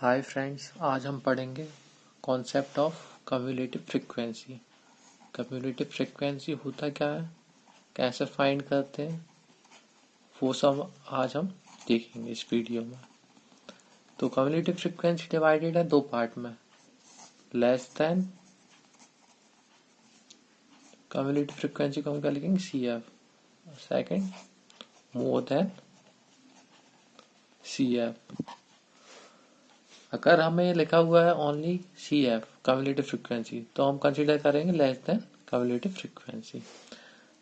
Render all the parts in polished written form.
Hi friends, आज हम पढ़ेंगे concept of cumulative frequency. Cumulative frequency होता क्या है, कैसे फाइंड करते हैं, वो सब आज हम देखेंगे इस वीडियो में। तो कम्युलेटिव फ्रीक्वेंसी डिवाइडेड है दो पार्ट में, लेस देन कम्युलेटिव फ्रीक्वेंसी को हम क्या लिखेंगे CF, सेकंड मोर देन CF। अगर हमें लिखा हुआ है ओनली CF कम्युलेटिव फ्रीक्वेंसी तो हम कंसीडर करेंगे लेस देन कम्युलेटिव फ्रीक्वेंसी।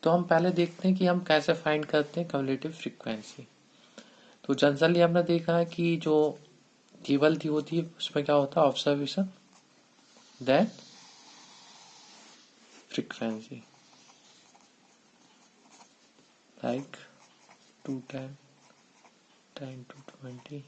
तो हम पहले देखते हैं कि हम कैसे फाइंड करते हैं कम्युलेटिव फ्रीक्वेंसी। तो जनरली हमने देखा है कि जो टेबल दी होती है उसमें क्या होता है, observation then frequency, like 210 10 to 20।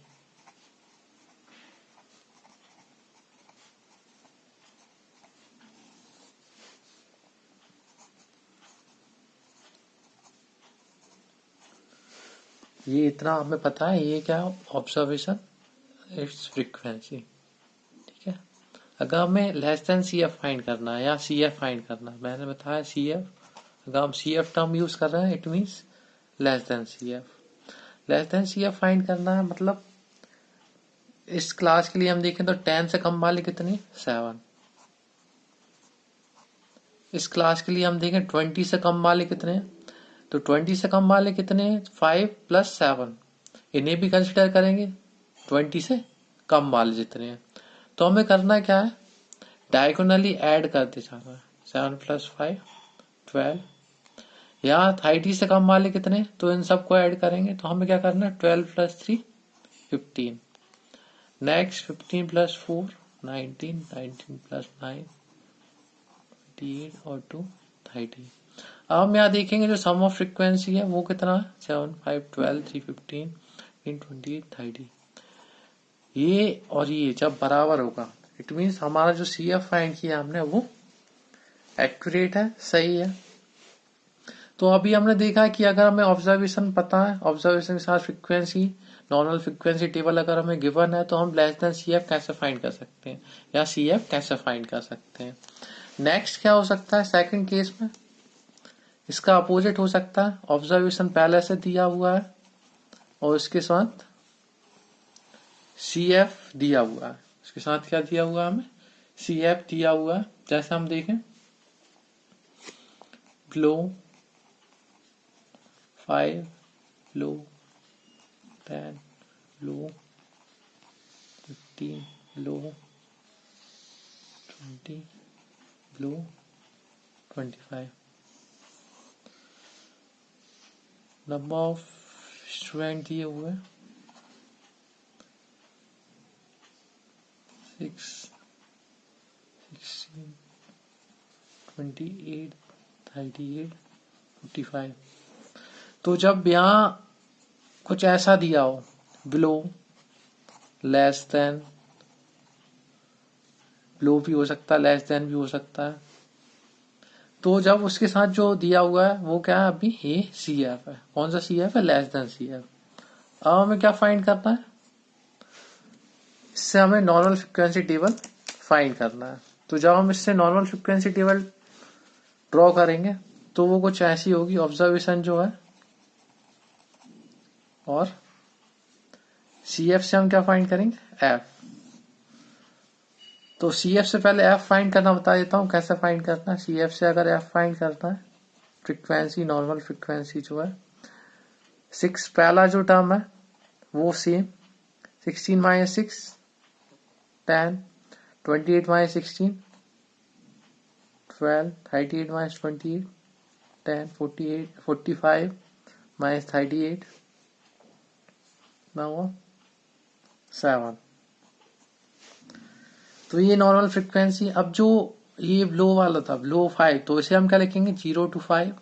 ये इतना हमें पता है, ये क्या ऑब्जर्वेशन इट्स फ्रीक्वेंसी, ठीक है। अगर हमें लेस देन CF फाइंड करना है या CF फाइंड करना है, मैंने बताया CF, अगर हम CF टर्म यूज कर रहे हैं it means less than CF। Less than CF find करना है मतलब इस क्लास के लिए हम देखें तो 10 से कम वाले कितने, 7। इस क्लास के लिए हम देखें 20 से कम वाले कितने, तो 20 से कम वाले कितने, 5 + 7। इन्हें भी कंसिडर करेंगे 20 से कम वाले जितने हैं। तो हमें करना क्या है, डायगोनली ऐड करते जाना है, 7 + 5 12। यहाँ 30 से कम वाले कितने, तो इन सबको ऐड करेंगे तो हमें क्या करना है, 12 + 3 15। नेक्स्ट 15 + 4 19 19 + 9 28 और 2 30। अब हम यहाँ देखेंगे जो सम ऑफ फ्रीक्वेंसी है वो कितना है, 7 5 12 3 15 28 30। ये और ये जब बराबर होगा इट मीन्स हमारा जो CF फाइंड किया हमने वो एक्यूरेट है, सही है। तो अभी हमने देखा है कि अगर हमें ऑब्जर्वेशन पता है, ऑब्जर्वेशन के साथ फ्रीक्वेंसी, नॉर्मल फ्रीक्वेंसी टेबल अगर हमें गिवन है तो हम लेस देन CF कैसे फाइंड कर सकते हैं या CF कैसे फाइंड कर सकते हैं। नेक्स्ट क्या हो सकता है, सेकंड केस में इसका अपोजिट हो सकता है, ऑब्जर्वेशन पहले से दिया हुआ है और इसके साथ CF दिया हुआ है, इसके साथ क्या दिया हुआ है, हमें CF दिया हुआ है। जैसे हम देखें glow 5 low 10 low 15 low 20 low 25। Number of student दिए हुए 6 16 28 38 45। तो जब यहाँ कुछ ऐसा दिया हो, बिलो, लेस देन, बिलो भी हो सकता है, लेस देन भी हो सकता है, तो जब उसके साथ जो दिया हुआ है वो क्या है, अभी ये CF है। कौन सा CF है, लेस देन CF। अब हमें क्या फाइंड करना है, इससे हमें नॉर्मल फ्रीक्वेंसी टेबल फाइंड करना है। तो जब हम इससे नॉर्मल फ्रीक्वेंसी टेबल ड्रॉ करेंगे तो वो कुछ ऐसी होगी, ऑब्जर्वेशन जो है और CF से हम क्या फाइंड करेंगे, F। तो CF से पहले F फाइंड करना बता देता हूँ कैसे फाइंड करना है। CF से अगर F फाइंड करना है, फ्रीक्वेंसी, नॉर्मल फ्रीक्वेंसी जो है, 6 पहला जो टर्म है वो सेम, 16 - 6 10 28 - 16 12 38 - 28 10 48 45 - 38 now 7। तो ये नॉर्मल फ्रीक्वेंसी। अब जो ये लो वाला था, लो 5, तो इसे हम क्या लिखेंगे, 0 to 5।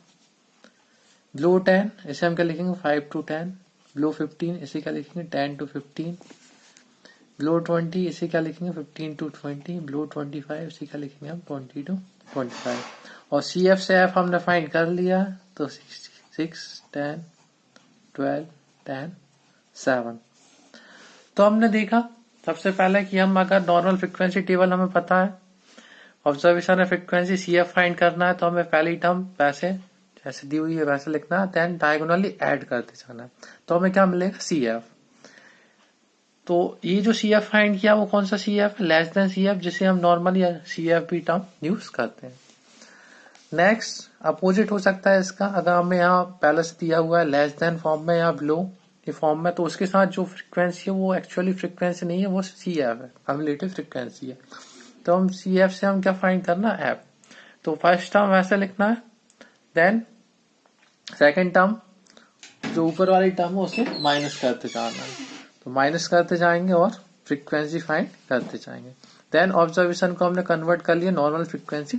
लो 10 इसे हम क्या लिखेंगे, 5 to 10। लो 15 इसे क्या लिखेंगे, 10 to 15। लो 20 इसे क्या लिखेंगे, 15 to 20। लो 25 इसे क्या लिखेंगे हम, 20 to 25। और CF से F हमने फाइंड कर लिया, तो 6 10 12 10 7। तो हमने देखा सबसे पहले कि हम अगर नॉर्मल फ्रीक्वेंसी टेबल हमें पता है, ऑब्जर्वेशन है फ्रीक्वेंसी CF फाइंड करना है, तो हमें पहली टर्म वैसे जैसे दी हुई है वैसे लिखना है, देन डायगोनली ऐड करते जाना है, तो हमें क्या मिलेगा CF। तो ये जो CF फाइंड किया वो कौन सा CF है, लेस देन CF, जिसे हम नॉर्मली CF भी टर्म यूज करते हैं। नेक्स्ट अपोजिट हो सकता है इसका, अगर हमें यहाँ पहले से दिया हुआ है लेस देन फॉर्म में या बिलो के फॉर्म में, तो उसके साथ जो फ्रीक्वेंसी है वो एक्चुअली फ्रीक्वेंसी नहीं है, वो CF है, कम्युलेटिव फ्रीक्वेंसी है। तो हम CF से हम क्या फाइंड करना है, F। तो फर्स्ट टर्म वैसे लिखना है, देन सेकेंड टर्म जो ऊपर वाली टर्म है उसे माइनस करते जाना है, तो माइनस करते जाएंगे और फ्रीक्वेंसी फाइंड करते जाएंगे। देन ऑब्जर्वेशन को हमने कन्वर्ट कर लिया नॉर्मल फ्रीक्वेंसी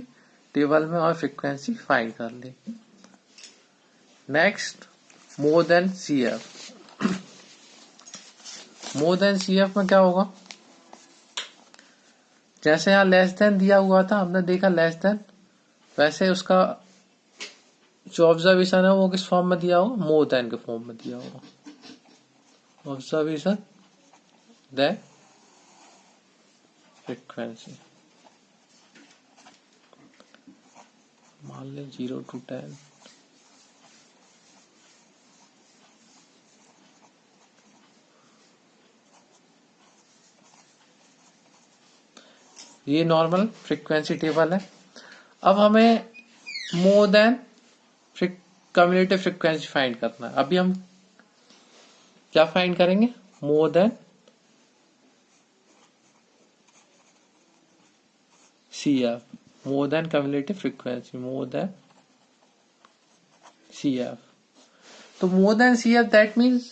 टेबल में और फ्रीक्वेंसी फाइंड कर ली। Next more than CF। More than CF में क्या होगा, जैसे यहाँ लेस देन दिया हुआ था, हमने देखा लेस देन, वैसे उसका जो ऑब्जर्वेशन है वो किस फॉर्म में दिया होगा, मोर देन के फॉर्म में दिया होगा। ऑब्जर्वेशन देन फ्रीक्वेंसी, मान लें 0 to 10। ये नॉर्मल फ्रीक्वेंसी टेबल है। अब हमें more than cumulative frequency find करना है। अभी हम क्या फाइंड करेंगे, मोर than CF, more then cumulative frequency, मोर देन CF। तो मोर देन CF दैट मीन्स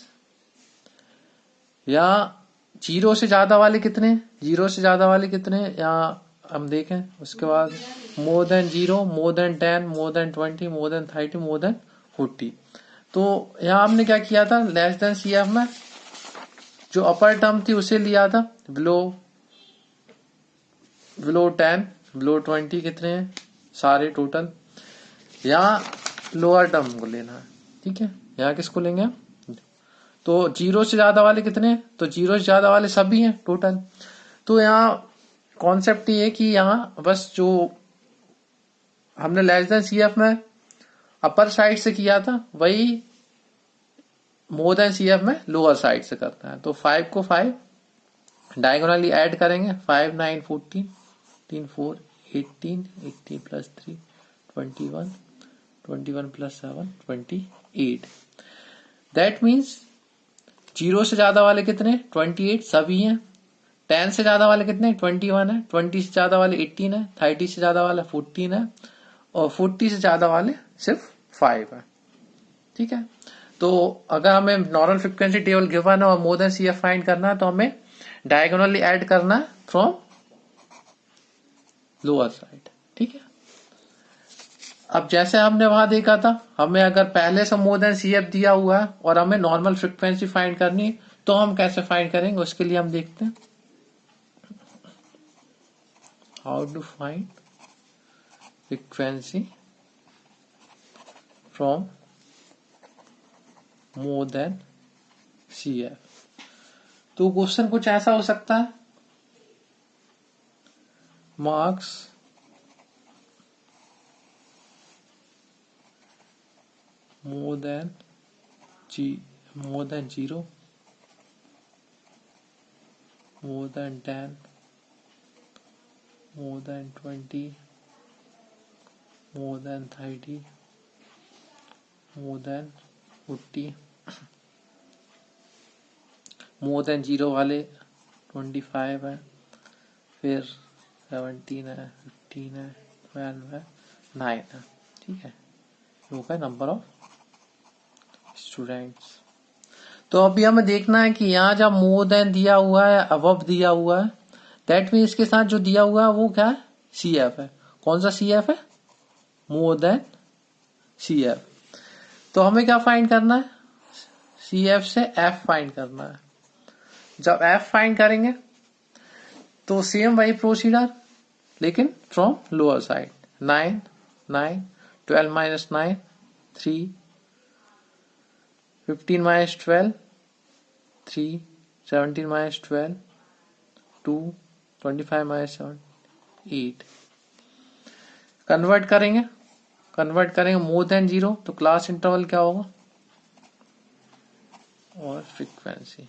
या 0 से ज्यादा वाले कितने, 0 से ज्यादा वाले कितने, या हम देखें उसके बाद मोर देन 0, मोर देन 10, मोर देन 20, मोर देन 30, मोर देन 40। तो यहाँ हमने क्या किया था, लेस देन CF में जो अपर टर्म थी उसे लिया था, बिलो 10, बिलो 20 कितने हैं सारे टोटल, यहाँ लोअर टर्म को लेना है, ठीक है। यहाँ किसको लेंगे, तो 0 से ज्यादा वाले कितने, तो 0 से ज्यादा वाले सभी हैं टोटल। तो यहाँ कॉन्सेप्ट ये है कि यहाँ बस जो हमने लेस देन CF में अपर साइड से किया था वही मोर देन CF में लोअर साइड से करना है। तो 5 को 5 डायगोनली ऐड करेंगे, 5 9 14, 3 4 18, 18 प्लस 3 21, 21 प्लस 7 28। दैट मीन्स 0 से ज्यादा वाले कितने, 28 सभी हैं। 10 से ज्यादा वाले कितने, 21 है। 20 से ज्यादा वाले 18 है। 30 से ज्यादा वाला 14 है। और 40 से ज्यादा वाले सिर्फ 5 है, ठीक है। तो अगर हमें नॉर्मल फ्रीक्वेंसी टेबल गिवन है और मोर देन CF फाइंड करना है, तो हमें डायगोनली ऐड करना है फ्रॉम लोअर साइड, ठीक है। अब जैसे हमने वहां देखा था, हमें अगर पहले से मोर देन CF दिया हुआ है और हमें नॉर्मल फ्रीक्वेंसी फाइंड करनी है, तो हम कैसे फाइंड करेंगे, उसके लिए हम देखते हैं how to find frequency from more than CF। तो क्वेश्चन कुछ ऐसा हो सकता है, marks more than 0, more than 10, more than 20, more than 30, more than 40, more than 0 वाले 25 है, फिर 17 है, 15 है, 12 है, 9 है, ठीक है। वो है नंबर ऑफ स्टूडेंट्स। तो अभी हमें देखना है कि यहाँ जब मोर देन दिया हुआ है, अबव दिया हुआ है, दैट मीन इसके साथ जो दिया हुआ है वो क्या है, CF है। कौन सा CF है, मोर देन CF। तो हमें क्या फाइंड करना है, CF से F फाइंड करना है। जब F फाइंड करेंगे तो सेम वही प्रोसीजर, लेकिन from lower side. 9 9 12 minus 9 3, 15 minus 12 3, 17 minus 12 2, 25 minus 7, 8। Convert करेंगे मोर देन 0, तो क्लास इंटरवल क्या होगा और फ्रीक्वेंसी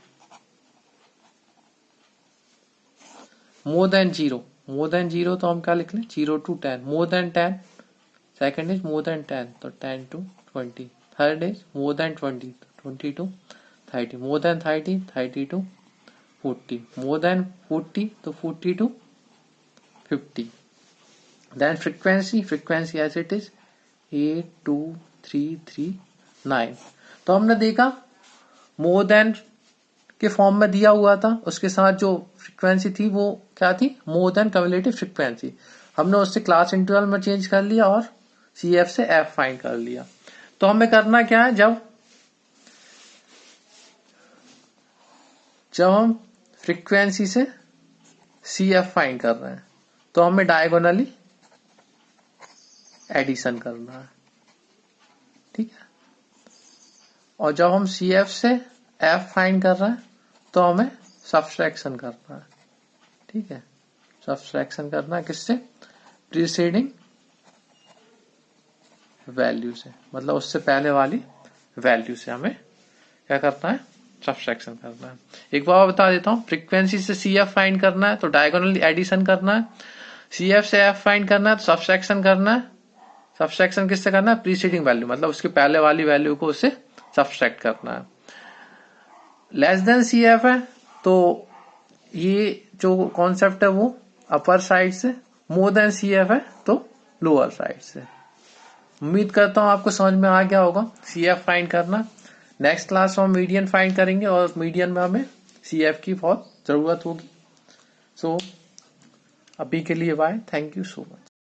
मोर देन 0 तो हम क्या लिख लें 0 to 10, more than 10, second is more than 10 तो 10 to 20, third is more than 20 तो 20 to 30, more than 30, 30 to 40, more than 40 तो 40 to 50। Then frequency as it is 8, 2, 3, 3, 9। तो हमने देखा मोर देन के फॉर्म में दिया हुआ था, उसके साथ जो फ्रीक्वेंसी थी वो क्या थी मोर देन क्यूमुलेटिव फ्रीक्वेंसी। हमने उससे क्लास इंटरवल में चेंज कर लिया और CF से F फाइंड कर लिया। तो हमें करना क्या है, जब हम फ्रीक्वेंसी से CF फाइंड कर रहे हैं तो हमें डायगोनली एडिशन करना है, ठीक है। और जब हम CF से F फाइंड कर रहे हैं तो हमें सब्सट्रैक्शन करना है, ठीक है। सब्सट्रैक्शन करना है किससे, प्रीसीडिंग वैल्यू से, मतलब उससे पहले वाली वैल्यू से हमें क्या करना है, सब्सट्रैक्शन करना है। एक बार बता देता हूं, फ्रीक्वेंसी से CF फाइंड करना है तो डायगोनली एडिशन करना है, CF से F फाइंड करना है तो सब्सट्रैक्शन करना है। सब्सट्रैक्शन किससे करना है, प्रीसीडिंग वैल्यू, मतलब उसके पहले वाली वैल्यू को उससे सब्सट्रैक्ट करना है। लेस देन CF है तो ये जो कॉन्सेप्ट है वो अपर साइड से, मोर देन CF है तो लोअर साइड से। उम्मीद करता हूं आपको समझ में आ गया होगा CF फाइंड करना। नेक्स्ट क्लास में हम मीडियन फाइंड करेंगे और मीडियन में हमें CF की बहुत जरूरत होगी। सो अभी के लिए bye, thank you so much.